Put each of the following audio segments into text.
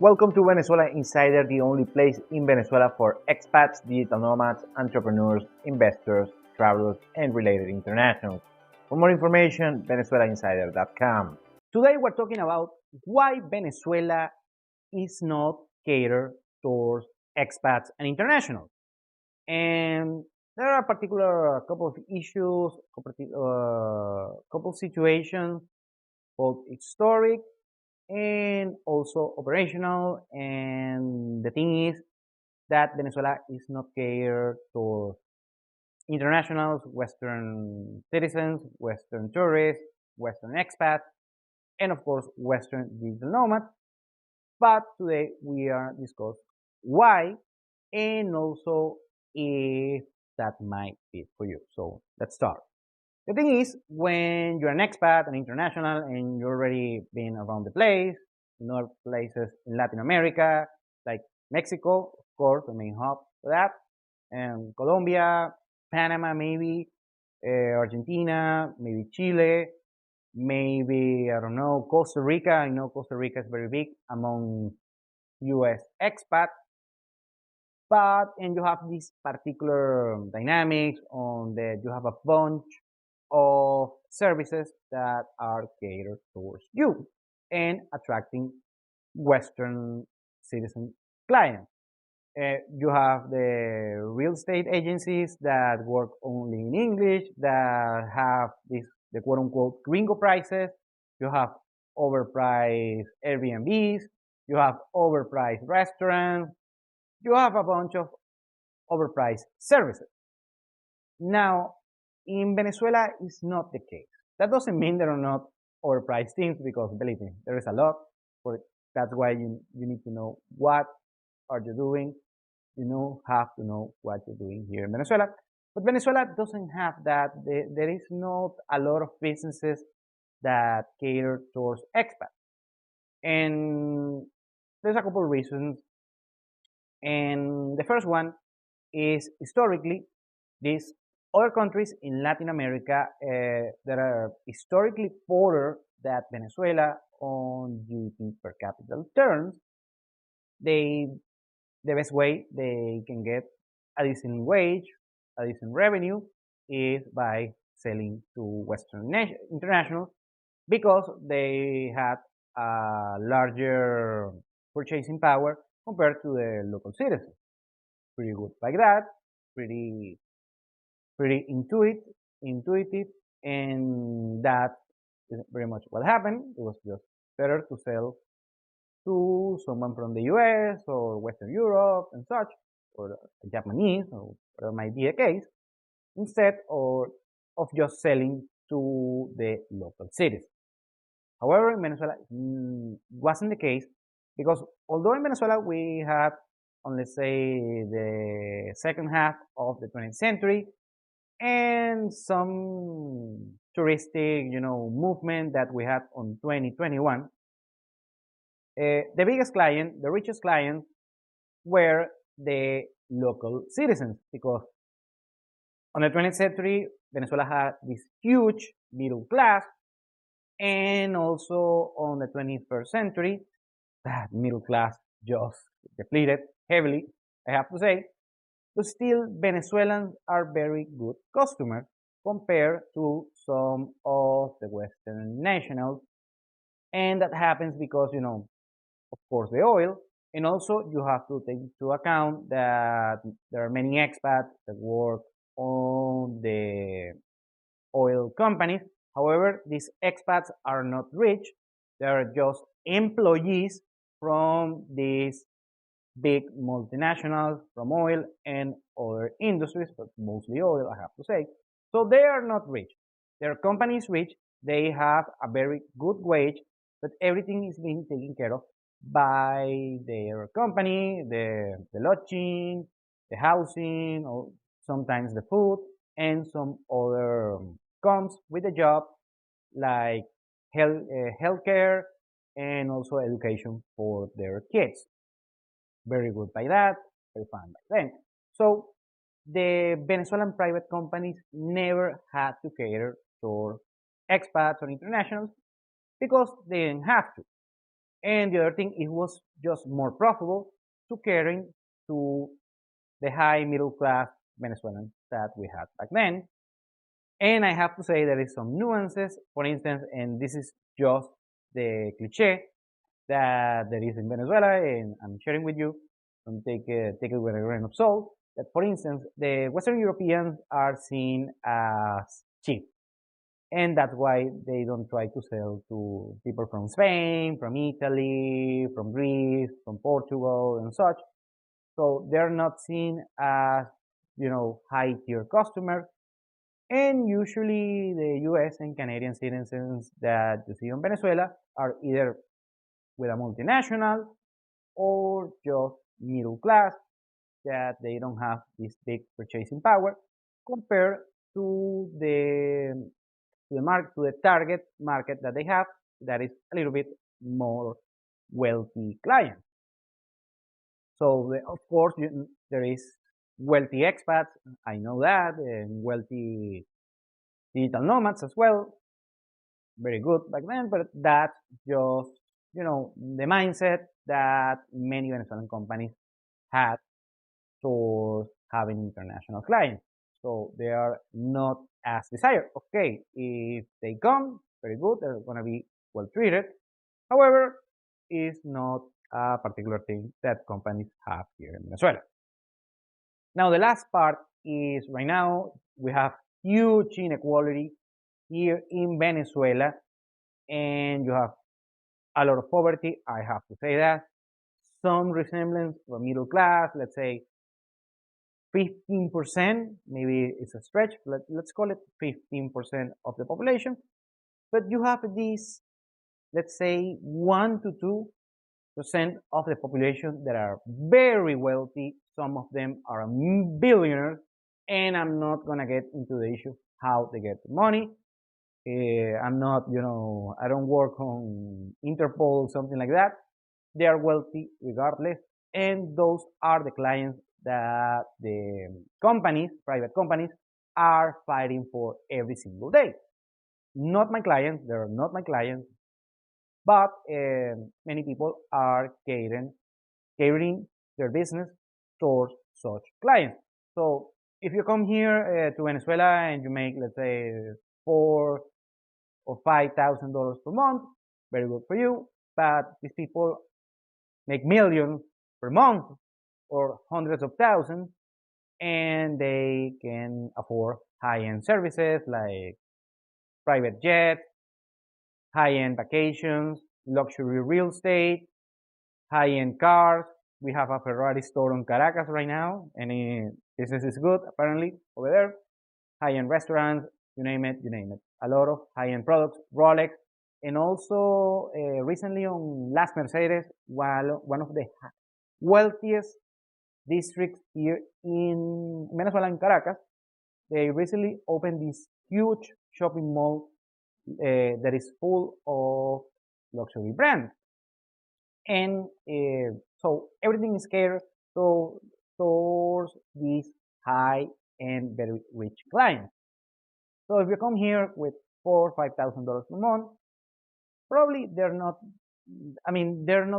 Welcome to Venezuela Insider, the only place in Venezuela for expats, digital nomads, entrepreneurs, investors, travelers, and related internationals. For more information, venezuelainsider.com. Today we're talking about why Venezuela is not catered towards expats and internationals. And there are particular couple of issues, couple situations, both historic and also operational. And the thing is that Venezuela is not catered to internationals, Western citizens, Western tourists, Western expats, and of course Western digital nomads. But today we are discuss why and also if that might fit for you. So let's start. The thing is, when you're an expat, an international, and you've already been around the place, in other places in Latin America, like Mexico, of course, the main hub for that, and Colombia, Panama, maybe, Argentina, maybe Chile, maybe, I don't know, Costa Rica. I know Costa Rica is very big among US expats, and you have this particular dynamics on that you have a bunch of services that are catered towards you and attracting Western citizen clients. You have the real estate agencies that work only in English, that have this the quote unquote gringo prices. You have overpriced Airbnbs. You have overpriced restaurants. You have a bunch of overpriced services. Now, in Venezuela, it's not the case. That doesn't mean there are not overpriced things, because believe me, there is a lot. For that's why you need to know what are you doing. Have to know what you're doing here in Venezuela. But Venezuela doesn't have that. There is not a lot of businesses that cater towards expats. And there's a couple of reasons. And the first one is historically, these other countries in Latin America that are historically poorer than Venezuela on GDP per capita terms, the best way they can get a decent wage, a decent revenue, is by selling to Western internationals, because they had a larger purchasing power compared to the local citizens. Pretty good like that, pretty intuitive, and that is very much what happened. It was just better to sell to someone from the US or Western Europe and such, or a Japanese, or whatever might be the case, instead of just selling to the local cities. However, in Venezuela, wasn't the case, because although in Venezuela we had, on let's say, the second half of the 20th century, and some touristic, movement that we had on 2021, the biggest client, the richest client, were the local citizens, because on the 20th century, Venezuela had this huge middle class, and also on the 21st century, that middle class just depleted heavily, I have to say. But still, Venezuelans are very good customers compared to some of the Western nationals. And that happens because, of course, the oil. And also, you have to take into account that there are many expats that work on the oil companies. However, these expats are not rich. They are just employees from these big multinationals, from oil and other industries, but mostly oil, I have to say. So they are not rich. Their company is rich. They have a very good wage, but everything is being taken care of by their company, the lodging, the housing, or sometimes the food, and some other comes with the job, like healthcare and also education for their kids. Very good by that, very fine by them. So the Venezuelan private companies never had to cater for expats or internationals, because they didn't have to. And the other thing, it was just more profitable to catering to the high middle class Venezuelans that we had back then. And I have to say there is some nuances. For instance, and this is just the cliche that there is in Venezuela, and I'm sharing with you, and take it with a grain of salt. That, for instance, the Western Europeans are seen as cheap, and that's why they don't try to sell to people from Spain, from Italy, from Greece, from Portugal, and such. So they're not seen as high tier customers. And usually the US and Canadian citizens that you see in Venezuela are either with a multinational or just middle class, that they don't have this big purchasing power compared to the target market that they have, that is a little bit more wealthy clients. So of course there is wealthy expats, I know that, and wealthy digital nomads as well. Very good back then, but that's just the mindset that many Venezuelan companies had towards having international clients. So they are not as desired. Okay, if they come, very good, they're gonna be well treated. However, it's not a particular thing that companies have here in Venezuela. Now the last part is, right now we have huge inequality here in Venezuela, and you have a lot of poverty. I have to say that. Some resemblance to a middle class, let's say 15%, maybe it's a stretch, let's call it 15% of the population. But you have these, let's say 1 to 2% of the population that are very wealthy. Some of them are billionaires, and I'm not gonna get into the issue how they get the money. I'm not, I don't work on Interpol, something like that. They are wealthy regardless, and those are the clients that the companies, private companies, are fighting for every single day. Not my clients, they're not my clients, but many people are catering their business towards such clients. So if you come here to Venezuela and you make, let's say, $4,000 or $5,000 per month, very good for you. But these people make millions per month or hundreds of thousands, and they can afford high-end services like private jets, high-end vacations, luxury real estate, high-end cars. We have a Ferrari store in Caracas right now, and business is good apparently over there. High-end restaurants, you name it, you name it. A lot of high-end products, Rolex, and also recently on Las Mercedes, one of the wealthiest districts here in Venezuela, in Caracas, they recently opened this huge shopping mall that is full of luxury brands. And so everything is catered towards these high and very rich clients. So if you come here with $4,000 or $5,000 per month, probably they're not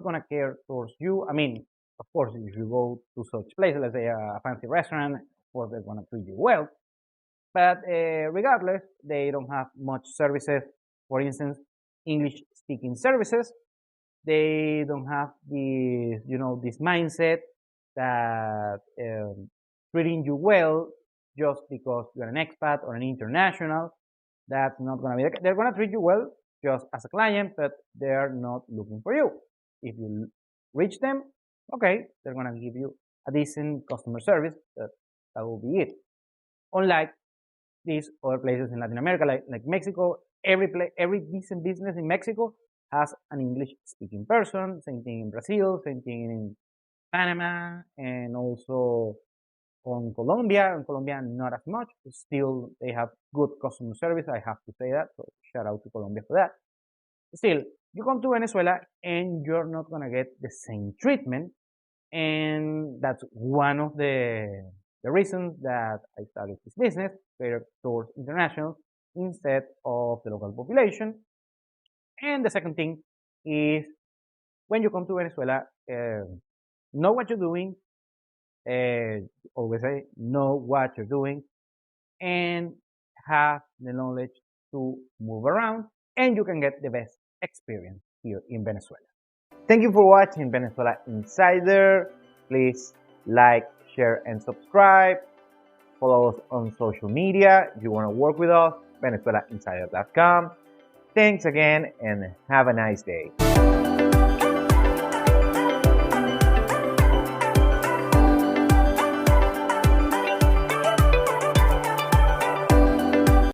gonna care towards you. I mean, of course, if you go to such places, let's say a fancy restaurant, of course they're gonna treat you well. But regardless, they don't have much services. For instance, English-speaking services. They don't have this mindset that treating you well just because you're an expat or an international. That's not gonna be. They're gonna treat you well just as a client, but they're not looking for you. If you reach them, okay, they're gonna give you a decent customer service, but that will be it. Unlike these other places in Latin America, like Mexico, every decent business in Mexico has an English-speaking person. Same thing in Brazil, same thing in Panama, and also on Colombia. In Colombia, not as much. Still, they have good customer service. I have to say that. So shout out to Colombia for that. Still, you come to Venezuela and you're not gonna get the same treatment, and that's one of the reasons that I started this business, catered towards international instead of the local population. And the second thing is when you come to Venezuela, know what you're doing. Always say, know what you're doing and have the knowledge to move around, and you can get the best experience here in Venezuela. Thank you for watching Venezuela Insider. Please like, share, and subscribe. Follow us on social media. If you want to work with us, VenezuelaInsider.com. Thanks again and have a nice day.